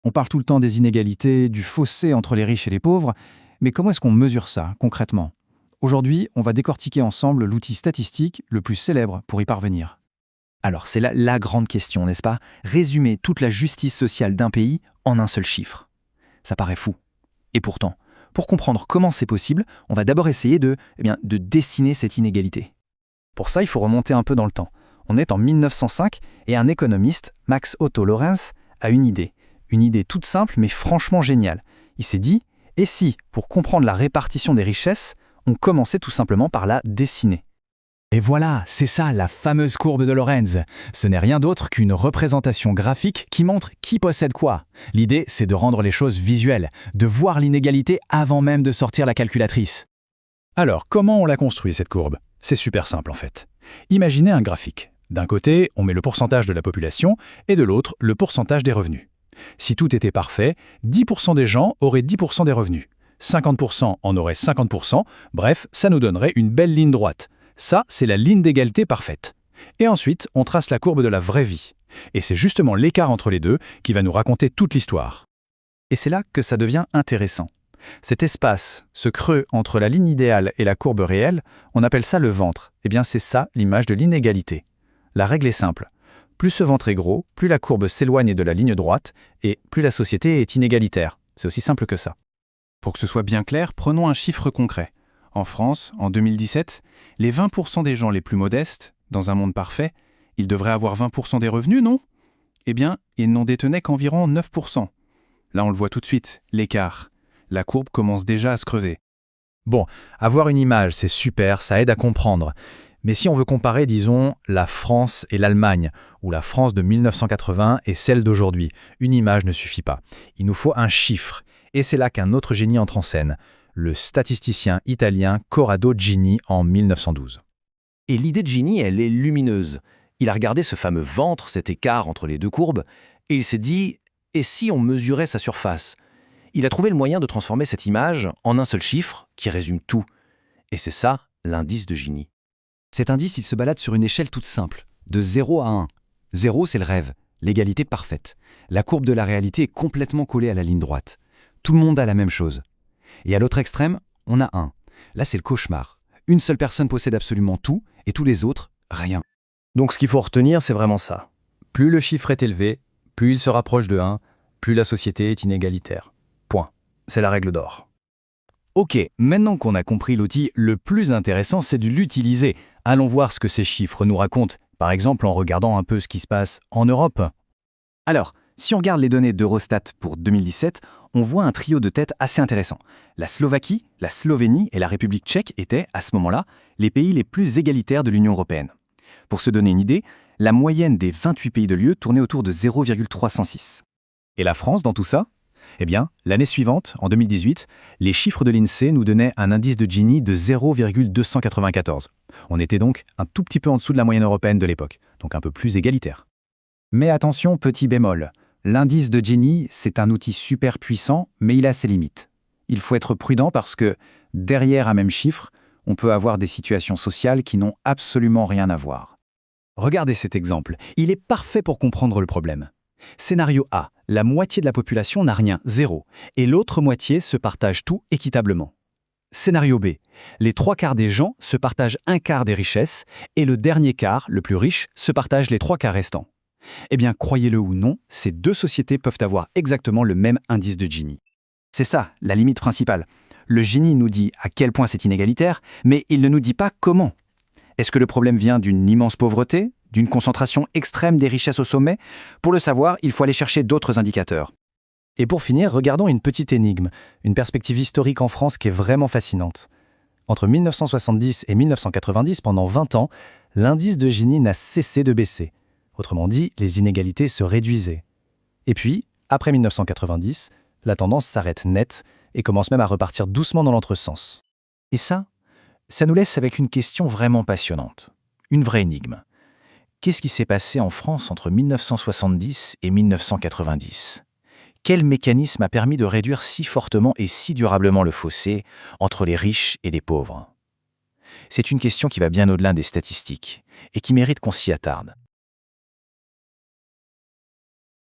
On parle tout le temps des inégalités, du fossé entre les riches et les pauvres, mais comment est-ce qu'on mesure ça, concrètement? Aujourd'hui, on va décortiquer ensemble l'outil statistique le plus célèbre pour y parvenir. Alors c'est là la grande question, n'est-ce pas? Résumer toute la justice sociale d'un pays en un seul chiffre. Ça paraît fou. Et pourtant, pour comprendre comment c'est possible, on va d'abord essayer de dessiner cette inégalité. Pour ça, il faut remonter un peu dans le temps. On est en 1905 et un économiste, Max Otto Lorenz, a une idée. Une idée toute simple mais franchement géniale. Il s'est dit, et si, pour comprendre la répartition des richesses, on commençait tout simplement par la dessiner? Et voilà, c'est ça la fameuse courbe de Lorenz. Ce n'est rien d'autre qu'une représentation graphique qui montre qui possède quoi. L'idée, c'est de rendre les choses visuelles, de voir l'inégalité avant même de sortir la calculatrice. Alors, comment on l'a construit cette courbe? C'est super simple en fait. Imaginez un graphique. D'un côté, on met le pourcentage de la population et de l'autre, le pourcentage des revenus. Si tout était parfait, 10% des gens auraient 10% des revenus. 50% en auraient 50%, bref, ça nous donnerait une belle ligne droite. Ça, c'est la ligne d'égalité parfaite. Et ensuite, on trace la courbe de la vraie vie. Et c'est justement l'écart entre les deux qui va nous raconter toute l'histoire. Et c'est là que ça devient intéressant. Cet espace, ce creux entre la ligne idéale et la courbe réelle, on appelle ça le ventre. Eh bien, c'est ça l'image de l'inégalité. La règle est simple. Plus ce ventre est gros, plus la courbe s'éloigne de la ligne droite et plus la société est inégalitaire. C'est aussi simple que ça. Pour que ce soit bien clair, prenons un chiffre concret. En France, en 2017, les 20% des gens les plus modestes, dans un monde parfait, ils devraient avoir 20% des revenus, non? Eh bien, ils n'en détenaient qu'environ 9%. Là, on le voit tout de suite, l'écart. La courbe commence déjà à se creuser. Bon, avoir une image, c'est super, ça aide à comprendre. Mais si on veut comparer, disons, la France et l'Allemagne, ou la France de 1980 et celle d'aujourd'hui, une image ne suffit pas. Il nous faut un chiffre. Et c'est là qu'un autre génie entre en scène, le statisticien italien Corrado Gini en 1912. Et l'idée de Gini, elle est lumineuse. Il a regardé ce fameux ventre, cet écart entre les deux courbes, et il s'est dit « et si on mesurait sa surface ?» Il a trouvé le moyen de transformer cette image en un seul chiffre qui résume tout. Et c'est ça, l'indice de Gini. Cet indice, il se balade sur une échelle toute simple, de 0 à 1. 0, c'est le rêve, l'égalité parfaite. La courbe de la réalité est complètement collée à la ligne droite. Tout le monde a la même chose. Et à l'autre extrême, on a 1. Là, c'est le cauchemar. Une seule personne possède absolument tout, et tous les autres, rien. Donc ce qu'il faut retenir, c'est vraiment ça. Plus le chiffre est élevé, plus il se rapproche de 1, plus la société est inégalitaire. Point. C'est la règle d'or. Ok, maintenant qu'on a compris l'outil, le plus intéressant, c'est de l'utiliser. Allons voir ce que ces chiffres nous racontent, par exemple en regardant un peu ce qui se passe en Europe. Alors, si on regarde les données d'Eurostat pour 2017, on voit un trio de têtes assez intéressant. La Slovaquie, la Slovénie et la République tchèque étaient, à ce moment-là, les pays les plus égalitaires de l'Union européenne. Pour se donner une idée, la moyenne des 28 pays de l'UE tournait autour de 0,306. Et la France dans tout ça? Eh bien, l'année suivante, en 2018, les chiffres de l'INSEE nous donnaient un indice de Gini de 0,294. On était donc un tout petit peu en dessous de la moyenne européenne de l'époque, donc un peu plus égalitaire. Mais attention, petit bémol. L'indice de Gini, c'est un outil super puissant, mais il a ses limites. Il faut être prudent parce que, derrière un même chiffre, on peut avoir des situations sociales qui n'ont absolument rien à voir. Regardez cet exemple, il est parfait pour comprendre le problème. Scénario A, la moitié de la population n'a rien, 0, et l'autre moitié se partage tout équitablement. Scénario B, les 3/4 des gens se partagent 1/4 des richesses, et le dernier quart, le plus riche, se partage les 3/4 restants. Eh bien, croyez-le ou non, ces deux sociétés peuvent avoir exactement le même indice de Gini. C'est ça, la limite principale. Le Gini nous dit à quel point c'est inégalitaire, mais il ne nous dit pas comment. Est-ce que le problème vient d'une immense pauvreté, d'une concentration extrême des richesses au sommet? Pour le savoir, il faut aller chercher d'autres indicateurs. Et pour finir, regardons une petite énigme, une perspective historique en France qui est vraiment fascinante. Entre 1970 et 1990, pendant 20 ans, l'indice de Gini n'a cessé de baisser. Autrement dit, les inégalités se réduisaient. Et puis, après 1990, la tendance s'arrête net et commence même à repartir doucement dans l'entresens. Et ça nous laisse avec une question vraiment passionnante, une vraie énigme. Qu'est-ce qui s'est passé en France entre 1970 et 1990 ? Quel mécanisme a permis de réduire si fortement et si durablement le fossé entre les riches et les pauvres ? C'est une question qui va bien au-delà des statistiques et qui mérite qu'on s'y attarde.